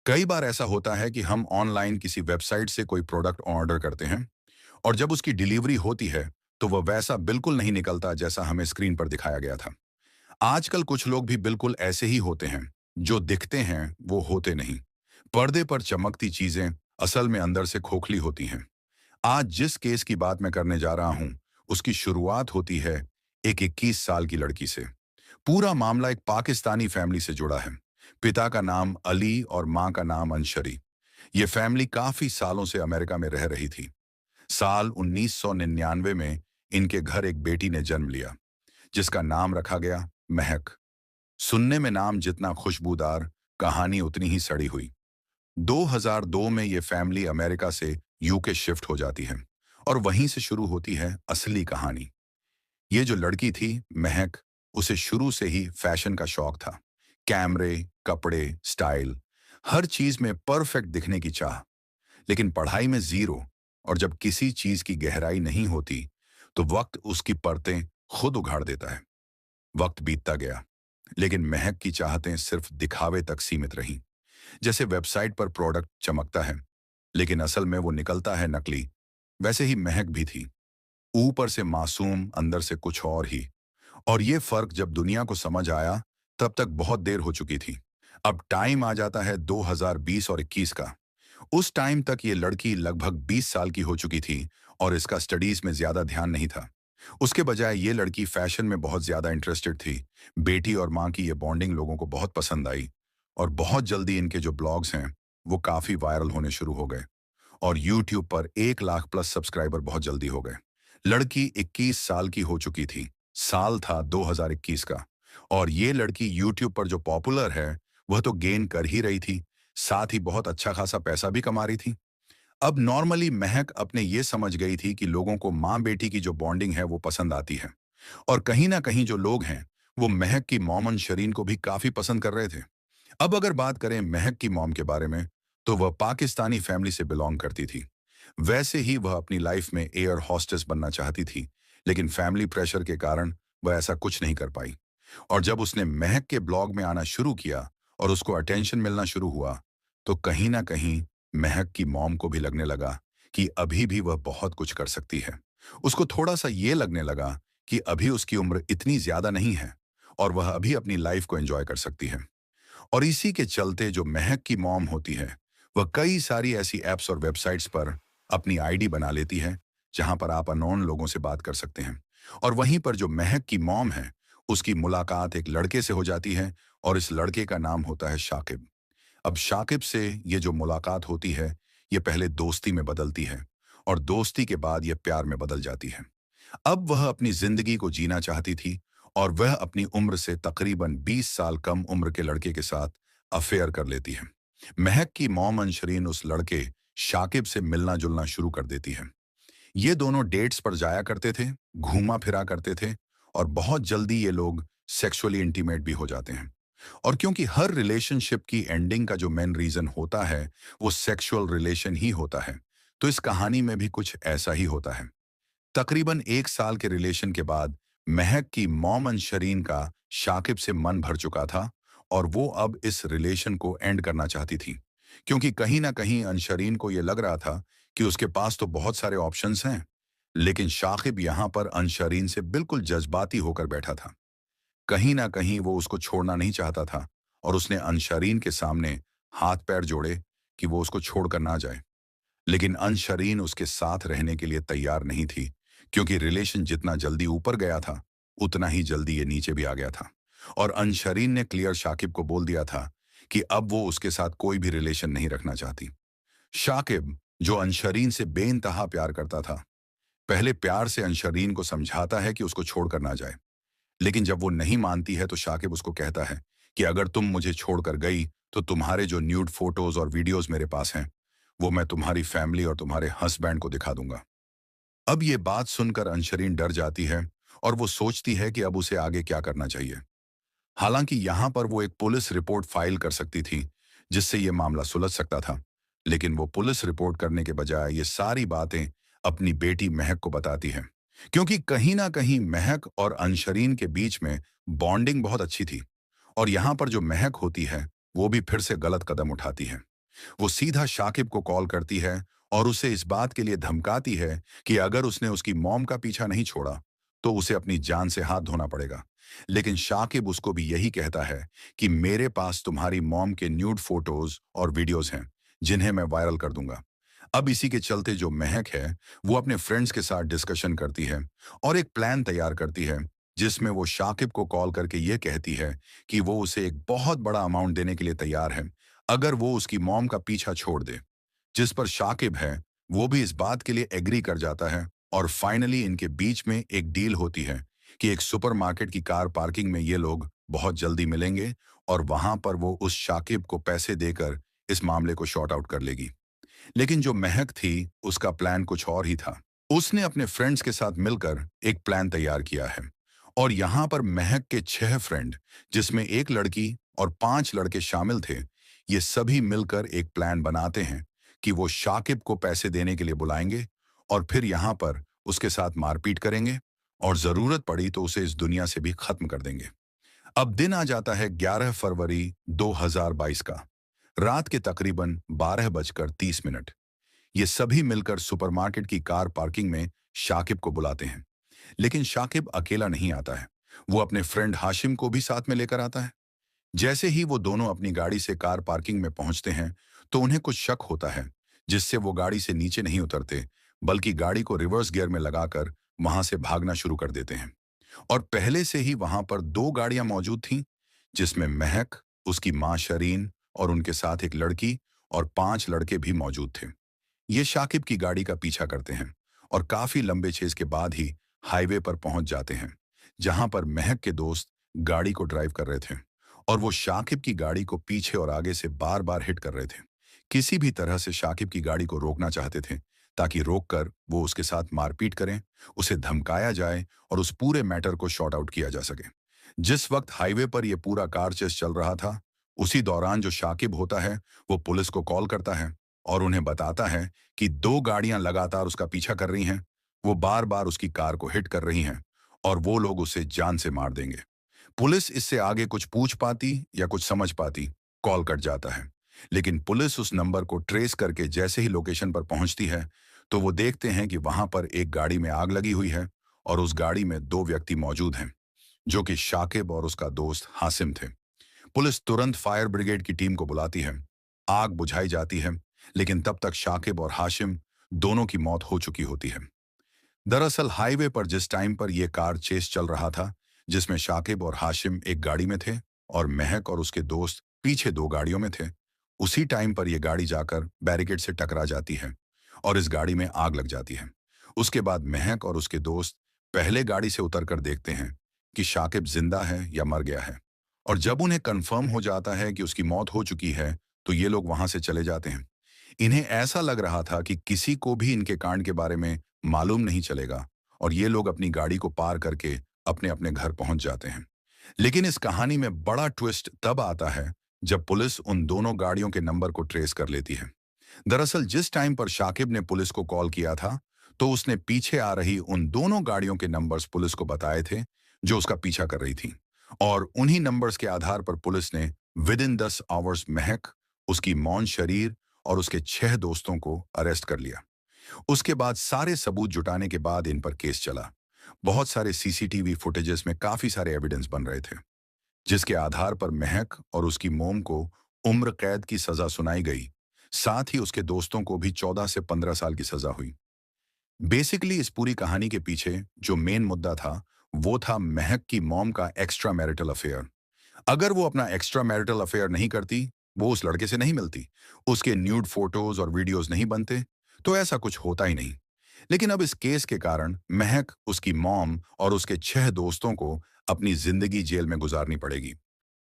कई बार ऐसा होता है कि हम ऑनलाइन किसी वेबसाइट से कोई प्रोडक्ट ऑर्डर करते हैं और जब उसकी डिलीवरी होती है तो वह वैसा बिल्कुल नहीं निकलता जैसा हमें स्क्रीन पर दिखाया गया था। आजकल कुछ लोग भी बिल्कुल ऐसे ही होते हैं। जो दिखते हैं वो होते नहीं। पर्दे पर चमकती चीजें असल में अंदर से खोखली होती हैं। आज जिस केस की बात मैं करने जा रहा हूं उसकी शुरुआत होती है एक 21 साल की लड़की से। पूरा मामला एक पाकिस्तानी फैमिली से जुड़ा है। पिता का नाम अली और मां का नाम अंशरी। ये फैमिली काफी सालों से अमेरिका में रह रही थी। साल 1999 में इनके घर एक बेटी ने जन्म लिया जिसका नाम रखा गया महक। सुनने में नाम जितना खुशबूदार, कहानी उतनी ही सड़ी हुई। 2002 में ये फैमिली अमेरिका से यूके शिफ्ट हो जाती है और वहीं से शुरू होती है असली कहानी। ये जो लड़की थी महक, उसे शुरू से ही फैशन का शौक था। कैमरे, कपड़े, स्टाइल, हर चीज में परफेक्ट दिखने की चाह। लेकिन पढ़ाई में जीरो। और जब किसी चीज की गहराई नहीं होती तो वक्त उसकी परतें खुद उघाड़ देता है। वक्त बीतता गया लेकिन महक की चाहतें सिर्फ दिखावे तक सीमित रहीं। जैसे वेबसाइट पर प्रोडक्ट चमकता है लेकिन असल में वो निकलता है नकली, वैसे ही महक भी थी। ऊपर से मासूम, अंदर से कुछ और ही। और ये फर्क जब दुनिया को समझ आया तब तक बहुत देर हो चुकी थी। अब टाइम आ जाता है 2020 और 21 का। उस टाइम तक ये लड़की लगभग 20 साल की हो चुकी थी और इसका स्टडीज में ज्यादा ध्यान नहीं था। उसके बजाय ये लड़की फैशन में बहुत ज्यादा इंटरेस्टेड थी। बेटी और माँ की ये बॉन्डिंग लोगों को बहुत पसंद आई और बहुत जल्दी इनके जो ब्लॉग्स हैं वो काफी वायरल होने शुरू हो गए और यूट्यूब पर 1 लाख प्लस सब्सक्राइबर बहुत जल्दी हो गए। लड़की 21 साल की हो चुकी थी। साल था 2021 का। और ये लड़की यूट्यूब पर जो पॉपुलर है वह तो गेन कर ही रही थी, साथ ही बहुत अच्छा खासा पैसा भी कमा रही थी। अब नॉर्मली महक अपने ये समझ गई थी कि लोगों को माँ बेटी की जो बॉन्डिंग है वो पसंद आती है। और कहीं ना कहीं जो लोग हैं वो महक की मॉम शरीन को भी काफी पसंद कर रहे थे। अब अगर बात करें महक की मॉम के बारे में तो वह पाकिस्तानी फैमिली से बिलोंग करती थी। वैसे ही वह अपनी लाइफ में एयर हॉस्टेस बनना चाहती थी लेकिन फैमिली प्रेशर के कारण वह ऐसा कुछ नहीं कर पाई। और जब उसने महक के ब्लॉग में आना शुरू किया और उसको अटेंशन मिलना शुरू हुआ तो कहीं ना कहीं महक की मॉम को भी लगने लगा कि अभी भी वह बहुत कुछ कर सकती है। उसको थोड़ा सा ये लगने लगा कि अभी उसकी उम्र इतनी ज्यादा नहीं है और वह अभी अपनी लाइफ को एंजॉय कर सकती है। और इसी के चलते जो महक की मॉम होती है वह कई सारी ऐसी एप्स और वेबसाइट्स पर अपनी आईडी बना लेती है जहां पर आप अननोन लोगों से बात कर सकते हैं। और वहीं पर जो महक की मॉम है उसकी मुलाकात एक लड़के से हो जाती है और इस लड़के का नाम होता है शाकिब। अब शाकिब से ये जो मुलाकात होती है ये पहले दोस्ती में बदलती है और दोस्ती के बाद ये प्यार में बदल जाती है। अब वह अपनी जिंदगी को जीना चाहती थी और वह अपनी उम्र से तकरीबन 20 साल कम उम्र के लड़के के साथ अफेयर कर लेती है। महक की मॉम अंशरीन उस लड़के शाकिब से मिलना जुलना शुरू कर देती है। ये दोनों डेट्स पर जाया करते थे, घूमा फिरा करते थे और बहुत जल्दी ये लोग सेक्सुअली इंटीमेट भी हो जाते हैं। और क्योंकि हर रिलेशनशिप की एंडिंग का जो मेन रीजन होता है वो सेक्सुअल रिलेशन ही होता है, तो इस कहानी में भी कुछ ऐसा ही होता है। तकरीबन 1 साल के रिलेशन के बाद महक की मॉम अंशरीन का शाकिब से मन भर चुका था और वो अब इस रिलेशन को एंड करना चाहती थी। क्योंकि कहीं ना कहीं अंशरीन को ये लग रहा था कि उसके पास तो बहुत सारे ऑप्शंस हैं लेकिन शाकिब यहाँ पर अंशरीन से बिल्कुल जज्बाती होकर बैठा था। कहीं ना कहीं वो उसको छोड़ना नहीं चाहता था और उसने अंशरीन के सामने हाथ पैर जोड़े कि वो उसको छोड़कर ना जाए। लेकिन अंशरीन उसके साथ रहने के लिए तैयार नहीं थी क्योंकि रिलेशन जितना जल्दी ऊपर गया था उतना ही जल्दी ये नीचे भी आ गया था। और अंशरीन ने क्लियर शाकिब को बोल दिया था कि अब वो उसके साथ कोई भी रिलेशन नहीं रखना चाहती। शाकिब जो अंशरीन से बेइंतहा प्यार करता था पहले प्यार से अंशरीन को समझाता है कि उसको छोड़कर ना जाए। लेकिन जब वो नहीं मानती है तो शाकिब उसको कहता है कि अगर तुम मुझे छोड़कर गई तो तुम्हारे जो न्यूड फोटोज और वीडियोस मेरे पास हैं वो मैं तुम्हारी फैमिली और तुम्हारे हस्बैंड को दिखा दूंगा। अब ये बात सुनकर अंशरीन डर जाती है और वो सोचती है कि अब उसे आगे क्या करना चाहिए। हालांकि यहाँ पर वो एक पुलिस रिपोर्ट फाइल कर सकती थी जिससे ये मामला सुलझ सकता था। लेकिन वो पुलिस रिपोर्ट करने के बजाय ये सारी बातें अपनी बेटी महक को बताती है क्योंकि कहीं ना कहीं महक और अंशरीन के बीच में बॉन्डिंग बहुत अच्छी थी। और यहाँ पर जो महक होती है वो भी फिर से गलत कदम उठाती है। वो सीधा शाकिब को कॉल करती है और उसे इस बात के लिए धमकाती है कि अगर उसने उसकी मॉम का पीछा नहीं छोड़ा तो उसे अपनी जान से हाथ धोना पड़ेगा। लेकिन शाकिब उसको भी यही कहता है कि मेरे पास तुम्हारी मॉम के न्यूड फोटोज और वीडियोज हैं जिन्हें मैं वायरल कर दूंगा। अब इसी के चलते जो महक है वो अपने फ्रेंड्स के साथ डिस्कशन करती है और एक प्लान तैयार करती है जिसमें वो शाकिब को कॉल करके ये कहती है कि वो उसे एक बहुत बड़ा अमाउंट देने के लिए तैयार है अगर वो उसकी मॉम का पीछा छोड़ दे। जिस पर शाकिब है वो भी इस बात के लिए एग्री कर जाता है और फाइनली इनके बीच में एक डील होती है कि एक सुपरमार्केट की कार पार्किंग में ये लोग बहुत जल्दी मिलेंगे और वहां पर वो उस शाकिब को पैसे देकर इस मामले को शॉर्ट आउट कर लेगी। लेकिन जो महक थी उसका प्लान कुछ और ही था। उसने अपने फ्रेंड्स के साथ मिलकर एक प्लान तैयार किया है और यहाँ पर महक के 6 फ्रेंड जिसमें एक लड़की और 5 लड़के शामिल थे, ये सभी मिलकर एक प्लान बनाते हैं कि वो शाकिब को पैसे देने के लिए बुलाएंगे और फिर यहाँ पर उसके साथ मारपीट करेंगे और जरूरत पड़ी तो उसे इस दुनिया से भी खत्म कर देंगे। अब दिन आ जाता है 11 फरवरी 2022 का। रात के तकरीबन 12:30। ये सभी मिलकर सुपरमार्केट की कार पार्किंग में शाकिब को बुलाते हैं। लेकिन शाकिब अकेला नहीं आता है, वो अपने फ्रेंड हाशिम को भी साथ में लेकर आता है। जैसे ही वो दोनों अपनी गाड़ी से कार पार्किंग में पहुंचते हैं तो उन्हें कुछ शक होता है, जिससे वो गाड़ी से नीचे नहीं उतरते बल्कि गाड़ी को रिवर्स गियर में लगाकर वहां से भागना शुरू कर देते हैं। और पहले से ही वहां पर 2 गाड़ियां मौजूद थीं, जिसमें महक, उसकी मां शरीन और उनके साथ एक लड़की और 5 लड़के भी मौजूद थे। ये शाकिब की गाड़ी का पीछा करते हैं और काफी लंबे चेज के बाद ही हाईवे पर पहुंच जाते हैं, जहां पर महक के दोस्त गाड़ी को ड्राइव कर रहे थे और वो शाकिब की गाड़ी को पीछे और आगे से बार बार हिट कर रहे थे। किसी भी तरह से शाकिब की गाड़ी को रोकना चाहते थे ताकि रोककर वो उसके साथ मारपीट करें, उसे धमकाया जाए और उस पूरे मैटर को शॉर्ट आउट किया जा सके। जिस वक्त हाईवे पर यह पूरा कार चेस चल रहा था, उसी दौरान जो शाकिब होता है वो पुलिस को कॉल करता है और उन्हें बताता है कि 2 गाड़ियां लगातार उसका पीछा कर रही हैं, वो बार बार उसकी कार को हिट कर रही हैं और वो लोग उसे जान से मार देंगे। पुलिस इससे आगे कुछ पूछ पाती या कुछ समझ पाती, कॉल कट जाता है। लेकिन पुलिस उस नंबर को ट्रेस करके जैसे ही लोकेशन पर पहुंचती है तो वो देखते हैं कि वहां पर एक गाड़ी में आग लगी हुई है और उस गाड़ी में 2 व्यक्ति मौजूद हैं, जो कि शाकिब और उसका दोस्त हासिम थे। पुलिस तुरंत फायर ब्रिगेड की टीम को बुलाती है। आग बुझाई जाती है, लेकिन तब तक शाकिब और हाशिम दोनों की मौत हो चुकी होती है। दरअसल हाईवे पर जिस टाइम पर यह कार चेस चल रहा था, जिसमें शाकिब और हाशिम एक गाड़ी में थे और महक और उसके दोस्त पीछे 2 गाड़ियों में थे, उसी टाइम पर यह गाड़ी जाकर बैरिकेड से टकरा जाती है और इस गाड़ी में आग लग जाती है। उसके बाद महक और उसके दोस्त पहले गाड़ी से उतरकर देखते हैं कि शाकिब जिंदा है या मर गया है और जब उन्हें कंफर्म हो जाता है कि उसकी मौत हो चुकी है तो ये लोग वहां से चले जाते हैं। इन्हें ऐसा लग रहा था कि किसी को भी इनके कांड के बारे में मालूम नहीं चलेगा और ये लोग अपनी गाड़ी को पार करके अपने अपने घर पहुंच जाते हैं। लेकिन इस कहानी में बड़ा ट्विस्ट तब आता है जब पुलिस उन दोनों गाड़ियों के नंबर को ट्रेस कर लेती है। दरअसल जिस टाइम पर शाकिब ने पुलिस को कॉल किया था तो उसने पीछे आ रही उन दोनों गाड़ियों के नंबर्स पुलिस को बताए थे जो उसका पीछा कर रही थी और उन्हीं नंबर्स के आधार पर पुलिस ने विद इन 10 आवर्स महक, उसकी मौन शरीर और उसके 6 दोस्तों को अरेस्ट कर लिया। उसके बाद सारे सबूत जुटाने के बाद इन पर केस चला। बहुत सारे सीसीटीवी फुटेजेस में काफी सारे एविडेंस बन रहे थे, जिसके आधार पर महक और उसकी मोम को उम्र कैद की सजा सुनाई गई। साथ ही उसके दोस्तों को भी 14 से 15 साल की सजा हुई। बेसिकली इस पूरी कहानी के पीछे जो मेन मुद्दा था वो था महक की मॉम का एक्स्ट्रा मैरिटल अफेयर। अगर वो अपना एक्स्ट्रा मैरिटल अफेयर नहीं करती, वो उस लड़के से नहीं मिलती, उसके न्यूड फोटोज और वीडियोस नहीं बनते, तो ऐसा कुछ होता ही नहीं। लेकिन अब इस केस के कारण महक, उसकी मॉम और उसके 6 दोस्तों को अपनी जिंदगी जेल में गुजारनी पड़ेगी।